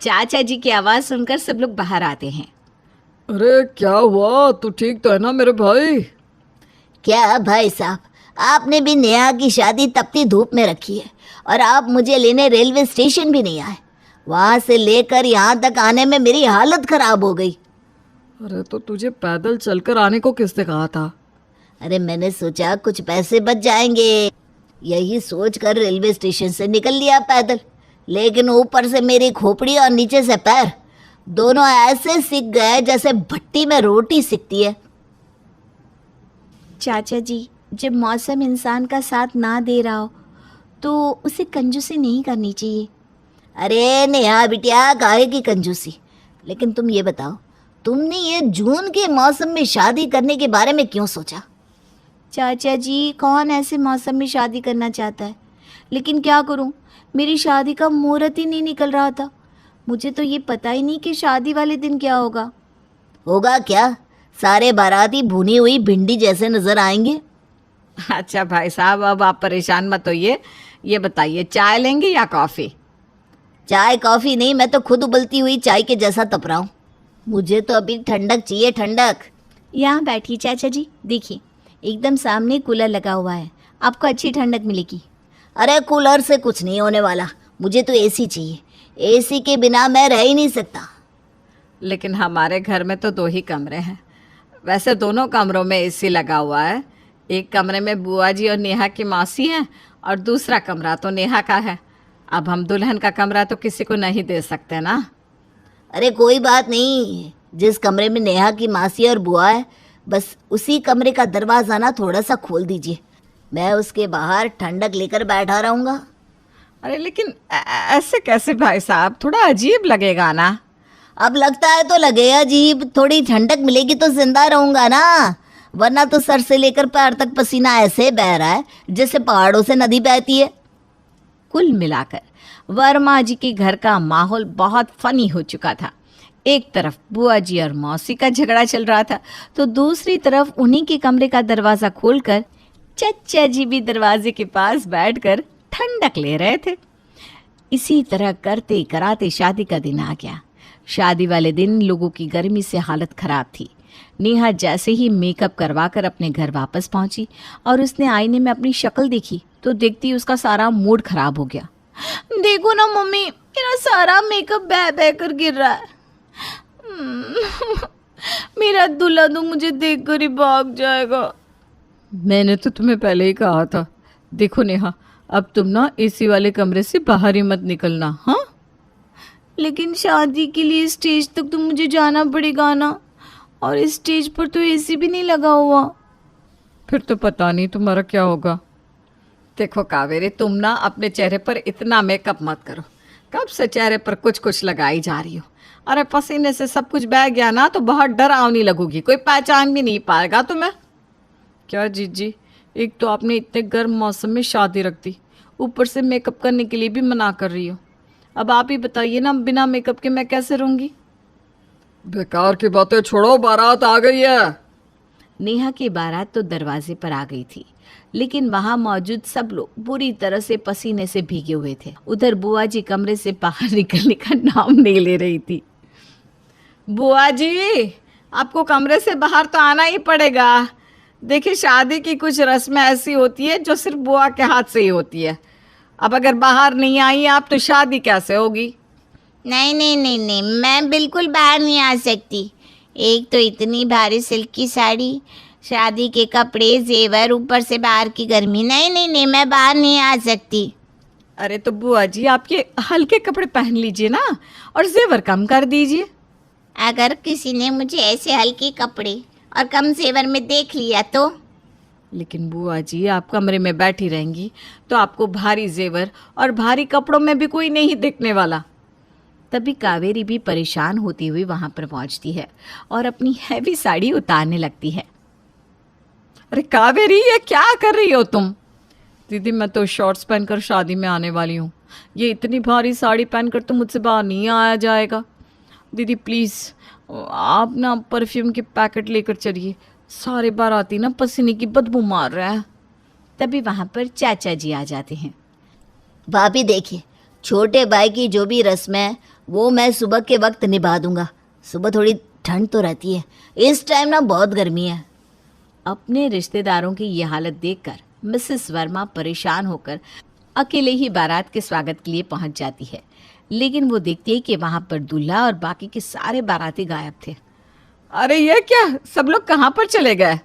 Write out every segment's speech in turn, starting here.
चाचा जी की आवाज सुनकर सब लोग बाहर आते हैं। अरे क्या हुआ, तू ठीक तो है ना मेरे भाई? क्या भाई साहब, आपने भी नेहा की शादी तपती धूप में रखी है और आप मुझे लेने रेलवे स्टेशन भी नहीं आए। वहां से लेकर यहाँ तक आने में मेरी हालत खराब हो गई। अरे तो तुझे पैदल चलकर आने को किसने कहा था? अरे मैंने सोचा कुछ पैसे बच जाएंगे, यही सोचकर रेलवे स्टेशन से निकल लिया पैदल। लेकिन ऊपर से मेरी खोपड़ी और नीचे से पैर दोनों ऐसे सिक गए जैसे भट्टी में रोटी सिकती है। चाचा जी, जब मौसम इंसान का साथ ना दे रहा हो तो उसे कंजूसी नहीं करनी चाहिए। अरे नेहा बिटिया, काहे की कंजूसी? लेकिन तुम ये बताओ, तुमने ये जून के मौसम में शादी करने के बारे में क्यों सोचा? चाचा जी, कौन ऐसे मौसम में शादी करना चाहता है? लेकिन क्या करूं, मेरी शादी का मुहूर्त ही नहीं निकल रहा था। मुझे तो ये पता ही नहीं कि शादी वाले दिन क्या होगा। होगा क्या, सारे बाराती भुनी हुई भिंडी जैसे नजर आएंगे। अच्छा भाई साहब, अब आप परेशान मत होइए। ये बताइए, चाय लेंगे या कॉफ़ी? चाय कॉफी नहीं, मैं तो खुद उबलती हुई चाय के जैसा तप रहा हूँ। मुझे तो अभी ठंडक चाहिए, ठंडक। यहाँ बैठिए चाचा जी, देखिए एकदम सामने कूलर लगा हुआ है, आपको अच्छी ठंडक मिलेगी। अरे कूलर से कुछ नहीं होने वाला, मुझे तो एसी चाहिए। एसी के बिना मैं रह ही नहीं सकता। लेकिन हमारे घर में तो 2 ही कमरे हैं। वैसे दोनों कमरों में एसी लगा हुआ है। एक कमरे में बुआ जी और नेहा की मौसी हैं और दूसरा कमरा तो नेहा का है। अब हम दुल्हन का कमरा तो किसी को नहीं दे सकते ना। अरे कोई बात नहीं, जिस कमरे में नेहा की मासी और बुआ है बस उसी कमरे का दरवाज़ा ना थोड़ा सा खोल दीजिए, मैं उसके बाहर ठंडक लेकर बैठा रहूँगा। अरे लेकिन ऐसे कैसे भाई साहब, थोड़ा अजीब लगेगा ना। अब लगता है तो लगे अजीब, थोड़ी ठंडक मिलेगी तो जिंदा रहूँगा ना, वरना तो सर से लेकर पैर तक पसीना ऐसे बह रहा है जैसे पहाड़ों से नदी बहती है। कुल मिलाकर वर्मा जी के घर का माहौल बहुत फनी हो चुका था। एक तरफ बुआ जी और मौसी का झगड़ा चल रहा था तो दूसरी तरफ उन्हीं के कमरे का दरवाज़ा खोलकर चचा जी भी दरवाजे के पास बैठकर ठंडक ले रहे थे। इसी तरह करते कराते शादी का दिन आ गया। शादी वाले दिन लोगों की गर्मी से हालत खराब थी। नेहा जैसे ही मेकअप करवाकर अपने घर वापस पहुंची और उसने आईने में अपनी शक्ल देखी तो देखती ही उसका सारा मूड खराब हो गया। देखो ना मम्मी, मेरा सारा मेकअप बह बह कर गिर रहा है। मेरा दूल्हा तो मुझे देखकर ही भाग जाएगा। मैंने तो तुम्हें पहले ही कहा था। देखो नेहा, अब तुम ना एसी वाले कमरे से बाहर ही मत निकलना। हाँ, लेकिन शादी के लिए स्टेज तक तो मुझे जाना पड़ेगा ना, और इस स्टेज पर तो एसी भी नहीं लगा हुआ। फिर तो पता नहीं तुम्हारा क्या होगा। देखो कावेरी, तुम ना अपने चेहरे पर इतना मेकअप मत करो। कब से चेहरे पर कुछ कुछ लगाई जा रही हो। अरे पसीने से सब कुछ बह गया ना तो बहुत डरावनी लगोगी, कोई पहचान भी नहीं पाएगा तुम्हें। क्या जीजी, एक तो आपने इतने गर्म मौसम में शादी रख दी, ऊपर से मेकअप करने के लिए भी मना कर रही हो। अब आप ही बताइए ना, बिना मेकअप के मैं कैसे रहूँगी? बेकार की बातें छोड़ो, बारात आ गई है। नेहा की बारात तो दरवाजे पर आ गई थी, लेकिन वहां मौजूद सब लोग बुरी तरह से पसीने से भीगे हुए थे। उधर बुआ जी कमरे से बाहर निकलने का नाम नहीं ले रही थी। बुआ जी, आपको कमरे से बाहर तो आना ही पड़ेगा। देखिए, शादी की कुछ रस्में ऐसी होती है जो सिर्फ बुआ के हाथ से ही होती है। अब अगर बाहर नहीं आई आप तो शादी कैसे होगी? नहीं नहीं नहीं नहीं, मैं बिल्कुल बाहर नहीं आ सकती। एक तो इतनी भारी सिल्क की साड़ी, शादी के कपड़े, जेवर, ऊपर से बाहर की गर्मी। नहीं नहीं नहीं, मैं बाहर नहीं आ सकती। अरे तो बुआ जी, आप ये हल्के कपड़े पहन लीजिए ना और जेवर कम कर दीजिए। अगर किसी ने मुझे ऐसे हल्के कपड़े और कम जेवर में देख लिया तो? लेकिन बुआ जी, आप कमरे में बैठी रहेंगी तो आपको भारी जेवर और भारी कपड़ों में भी कोई नहीं दिखने वाला। तभी कावेरी भी परेशान होती हुई वहां पर पहुंचती है और अपनी हैवी साड़ी उतारने लगती है। अरे कावेरी, ये क्या कर रही हो तुम? दीदी, मैं तो शॉर्ट्स पहनकर शादी में आने वाली हूँ। ये इतनी भारी साड़ी पहनकर तो मुझसे बाहर नहीं आया जाएगा। दीदी प्लीज़, आप ना परफ्यूम के पैकेट लेकर चलिए। सारे बाराती ना पसीने की बदबू मार रहा है। तभी वहां पर चाचा जी आ जाते हैं। भाभी देखिए, छोटे भाई की जो भी रस्म है वो मैं सुबह के वक्त निभा दूंगा। सुबह थोड़ी ठंड तो रहती है, इस टाइम ना बहुत गर्मी है। अपने रिश्तेदारों की ये हालत देखकर मिसेस वर्मा परेशान होकर अकेले ही बारात के स्वागत के लिए पहुंच जाती है, लेकिन वो देखती है कि वहां पर दूल्हा और बाकी के सारे बाराती गायब थे। अरे ये क्या, सब लोग कहाँ पर चले गए?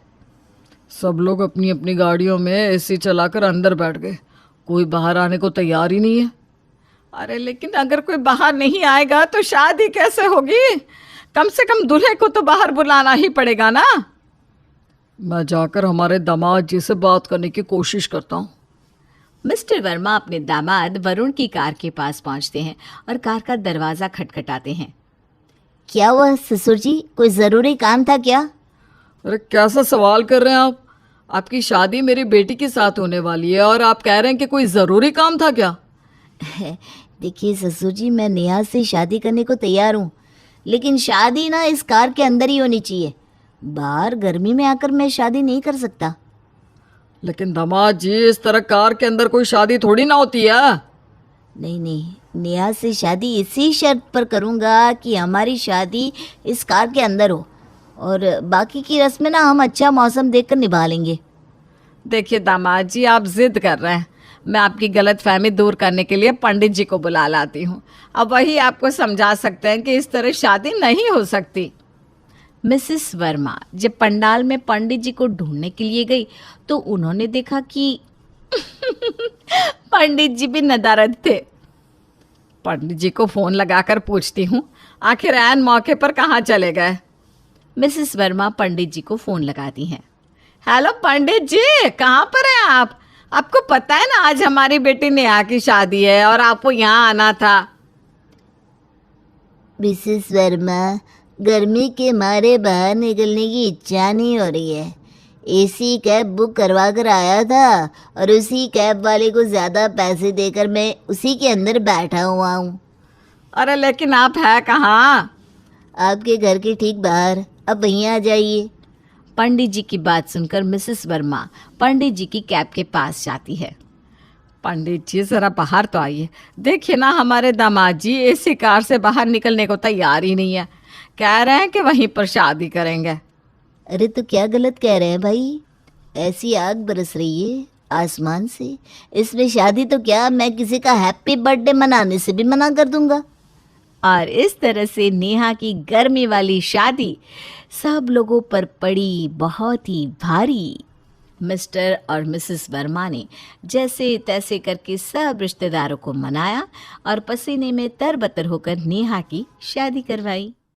सब लोग अपनी अपनी गाड़ियों में एसी चलाकर अंदर बैठ गए, कोई बाहर आने को तैयार ही नहीं है। अरे लेकिन अगर कोई बाहर नहीं आएगा तो शादी कैसे होगी? कम से कम दूल्हे को तो बाहर बुलाना ही पड़ेगा ना। मैं जाकर हमारे दामाद जी से बात करने की कोशिश करता हूँ। मिस्टर वर्मा अपने दामाद वरुण की कार के पास पहुंचते हैं और कार का दरवाजा खटखटाते हैं। क्या हुआ ससुर जी, कोई ज़रूरी काम था क्या? अरे कैसा सवाल कर रहे हैं आप? आपकी शादी मेरी बेटी के साथ होने वाली है और आप कह रहे हैं कि कोई ज़रूरी काम था क्या? देखिए ससुर जी, मैं नेहा से शादी करने को तैयार हूँ, लेकिन शादी ना इस कार के अंदर ही होनी चाहिए। बाहर गर्मी में आकर मैं शादी नहीं कर सकता। लेकिन दामाद जी, इस तरह कार के अंदर कोई शादी थोड़ी ना होती है। नहीं नहीं, नेहा से शादी इसी शर्त पर करूँगा कि हमारी शादी इस कार के अंदर हो, और बाकी की रस्में ना हम अच्छा मौसम देखकर निभा लेंगे। देखिए दामाद जी, आप जिद कर रहे हैं। मैं आपकी गलत फहमी दूर करने के लिए पंडित जी को बुला लाती हूँ। अब वही आपको समझा सकते हैं कि इस तरह शादी नहीं हो सकती। मिसेस वर्मा जब पंडाल में पंडित जी को ढूंढने के लिए गई तो उन्होंने देखा कि पंडित जी भी नदारद थे। पंडित जी को फ़ोन लगाकर पूछती हूँ, आखिर ऐन मौके पर कहाँ चले गए? मिसेस वर्मा पंडित जी को फ़ोन लगाती हैं। हेलो पंडित जी, कहाँ पर हैं आप? आपको पता है ना आज हमारी बेटी नेहा की शादी है और आपको यहाँ आना था। मिसेस वर्मा, गर्मी के मारे बाहर निकलने की इच्छा नहीं हो रही है। एसी कैब बुक करवा कर आया था और उसी कैब वाले को ज़्यादा पैसे देकर मैं उसी के अंदर बैठा हुआ हूँ। अरे लेकिन आप है कहाँ? आपके घर के ठीक बाहर। अब वहीं आ जाइए। पंडित जी की बात सुनकर मिसेस वर्मा पंडित जी की कैब के पास जाती है। पंडित जी ज़रा बाहर तो आइए। देखिए ना, हमारे दामाद जी एसी कार से बाहर निकलने को तैयार ही नहीं है। कह रहे हैं कि वहीं पर शादी करेंगे। अरे तो क्या गलत कह रहे हैं भाई? ऐसी आग बरस रही है आसमान से, इसमें शादी तो क्या, मैं किसी का हैप्पी बर्थडे मनाने से भी मना कर दूंगा। और इस तरह से नेहा की गर्मी वाली शादी सब लोगों पर पड़ी बहुत ही भारी। मिस्टर और मिसेस वर्मा ने जैसे तैसे करके सब रिश्तेदारों को मनाया और पसीने में तरबतर होकर नेहा की शादी करवाई।